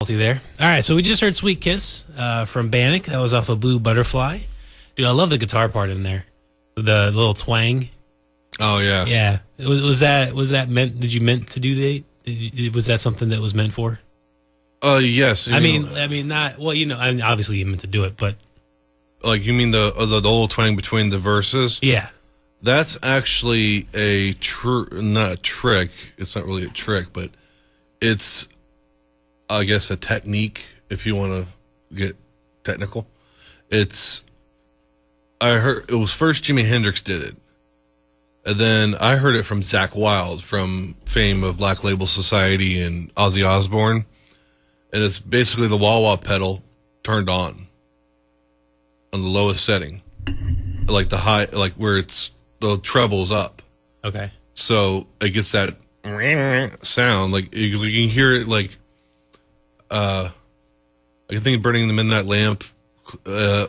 There. All right, so we just heard "Sweet Kiss" from BANIC. That was off of "Blue Butterfly." Dude, I love the guitar part in there, the little twang. Oh yeah, yeah. Was that meant? Did you meant to do that? Was that something that was meant for? Yes. I mean, not well. I mean, obviously you meant to do it, but like you mean the little twang between the verses? Yeah, that's actually not a trick. It's not really a trick, but it's, I guess, a technique, if you want to get technical. I heard it was first Jimi Hendrix did it. And then I heard it from Zakk Wylde, from fame of Black Label Society and Ozzy Osbourne. And it's basically the wah-wah pedal turned on the lowest setting. Like the high, like where it's, the treble's up. Okay. So it gets that sound. Like you can hear it like, I think Burning the Midnight Lamp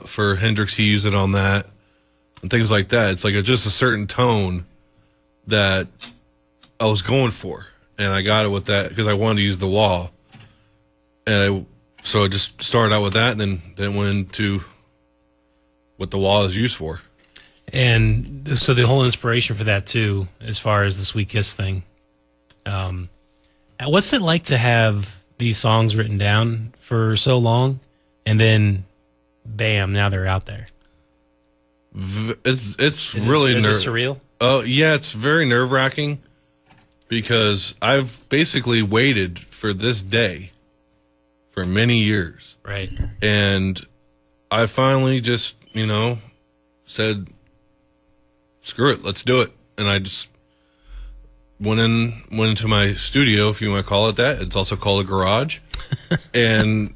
for Hendrix, he used it on that and things like that. It's like just a certain tone that I was going for, and I got it with that because I wanted to use the wah, and so I just started out with that, and then went into what the wah is used for. And so the whole inspiration for that too, as far as the "Sweet Kiss" thing. What's it like to have these songs written down for so long, and then, bam! Now they're out there. It's really surreal. Oh yeah, it's very nerve-wracking because I've basically waited for this day for many years, right? And I finally just said, "Screw it, let's do it," and I just went into my studio, if you want to call it that. It's also called a garage. And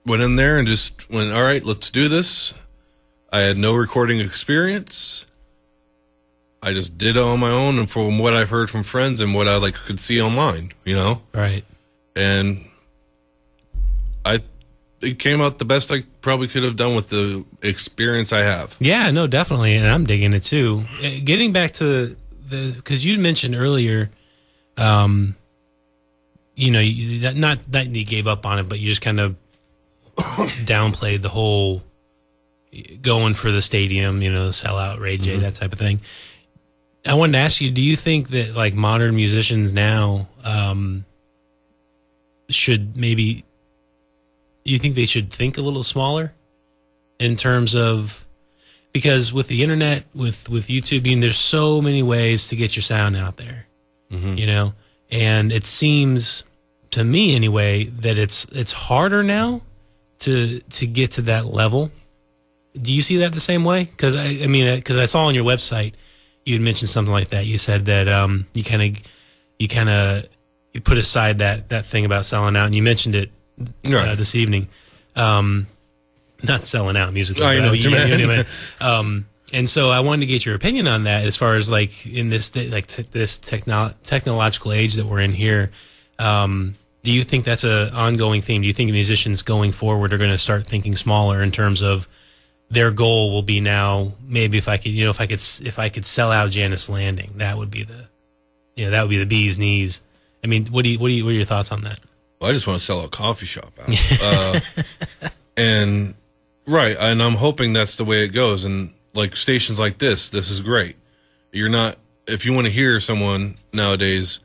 went in there and just went, all right, let's do this. I had no recording experience. I just did it on my own, and from what I've heard from friends and what I could see online, Right. And it came out the best I probably could have done with the experience I have. Yeah, no, definitely, and I'm digging it too. Getting back to because you mentioned earlier, not that you gave up on it, but you just kind of downplayed the whole going for the stadium, the sellout, Ray J, that type of thing. I wanted to ask you, do you think that modern musicians now should maybe? Do you think they should think a little smaller in terms of? Because with the internet, with YouTube, there's so many ways to get your sound out there, and it sees to me anyway that it's harder now to get to that level. Do you see that the same way? Because I saw on your website you had mentioned something like that. You said that you put aside that thing about selling out, and you mentioned it this evening. Not selling out musically. I know what you meant. And so I wanted to get your opinion on that, as far as in this this technological age that we're in here. Do you think that's an ongoing theme? Do you think musicians going forward are going to start thinking smaller in terms of their goal will be now? Maybe if I could sell out Janice Landing, that would be the bee's knees. I mean, what are your thoughts on that? Well, I just want to sell a coffee shop out. And right, and I'm hoping that's the way it goes. And stations like this is great. If you want to hear someone nowadays,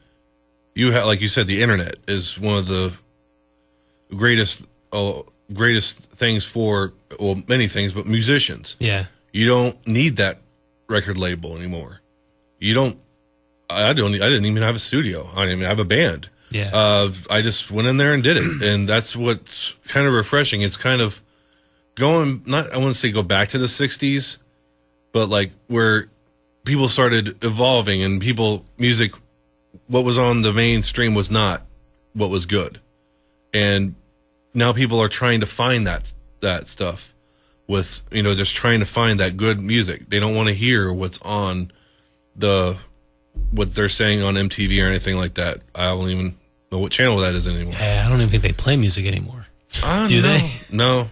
you have, like you said, the internet is one of the greatest things for, well, many things, but musicians. Yeah. You don't need that record label anymore. I didn't even have a studio. I didn't even have a band. Yeah. I just went in there and did it. And that's what's kind of refreshing. It's kind of going, I wouldn't say go back to the 60s, but where people started evolving and music, what was on the mainstream was not what was good. And now people are trying to find that stuff with, just trying to find that good music. They don't want to hear what's on what they're saying on MTV or anything like that. I don't even know what channel that is anymore. Yeah, I don't even think they play music anymore. Do they? No.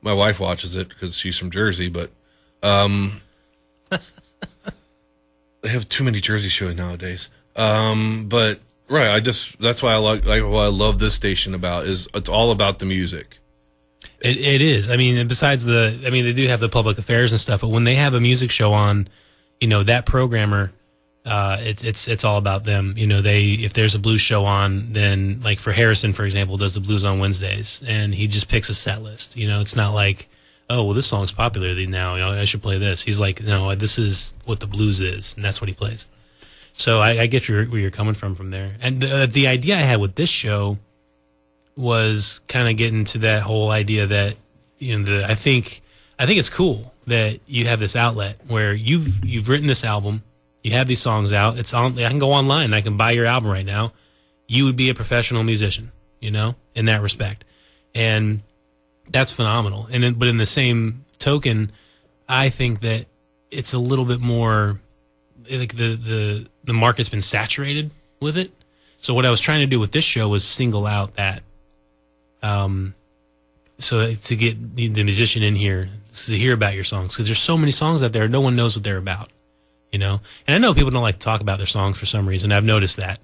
My wife watches it because she's from Jersey, but they have too many Jersey shows nowadays. But Right. That's why like what I love this station about is it's all about the music. It is. I mean, besides they do have the public affairs and stuff, but when they have a music show on, that programmer, it's all about them. If there's a blues show on, then like for Harrison, for example, does the blues on Wednesdays, and he just picks a set list. It's not like, oh, well, this song's popular now. I should play this. He's like, no, this is what the blues is, and that's what he plays. So I get where you're coming from there. And the idea I had with this show was kind of getting to that whole idea that I think it's cool that you have this outlet where you've written this album, you have these songs out. It's on. I can go online and I can buy your album right now. You would be a professional musician, in that respect, and that's phenomenal. But in the same token, I think that it's a little bit more like the market's been saturated with it. So what I was trying to do with this show was single out that. So to get the musician in here to hear about your songs, because there's so many songs out there, no one knows what they're about, And I know people don't like to talk about their songs for some reason. I've noticed that.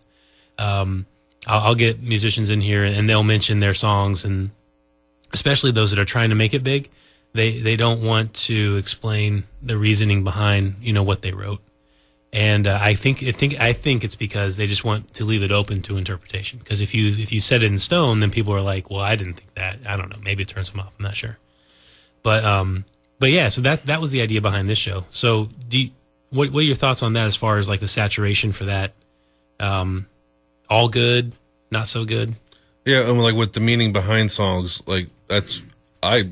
I'll get musicians in here and they'll mention their songs, and especially those that are trying to make it big, they don't want to explain the reasoning behind what they wrote. And I think it's because they just want to leave it open to interpretation. Because if you set it in stone, then people are like, well, I didn't think that. I don't know. Maybe it turns them off. I'm not sure. But yeah. So that was the idea behind this show. So what are your thoughts on that as far as like the saturation for that? All good, not so good. Yeah, and like with the meaning behind songs, like that's I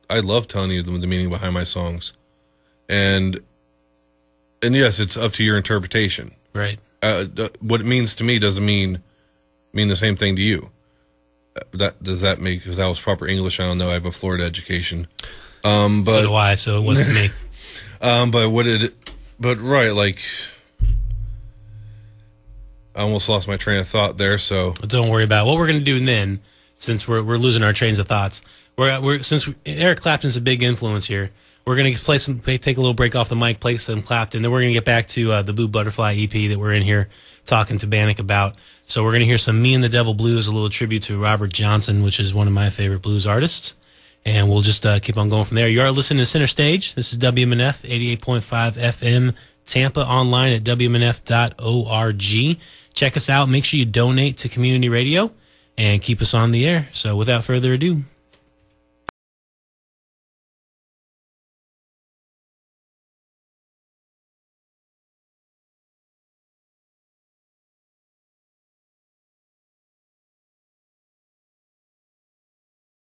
love telling you the meaning behind my songs, and yes, it's up to your interpretation. Right. What it means to me doesn't mean the same thing to you. Does that make, because that was proper English? I don't know. I have a Florida education. But so do I. So it was to me. But right, like I almost lost my train of thought there. So don't worry about it. What we're going to do then, since we're losing our trains of thoughts. Since Eric Clapton's a big influence here. We're going to take a little break off the mic, play some Clapton, then we're going to get back to the Blue Butterfly EP that we're in here talking to BANIC about. So we're going to hear some Me and the Devil Blues, a little tribute to Robert Johnson, which is one of my favorite blues artists. And we'll just keep on going from there. You are listening to Center Stage. This is WMNF 88.5 FM Tampa, online at WMNF.org. Check us out. Make sure you donate to community radio and keep us on the air. So without further ado,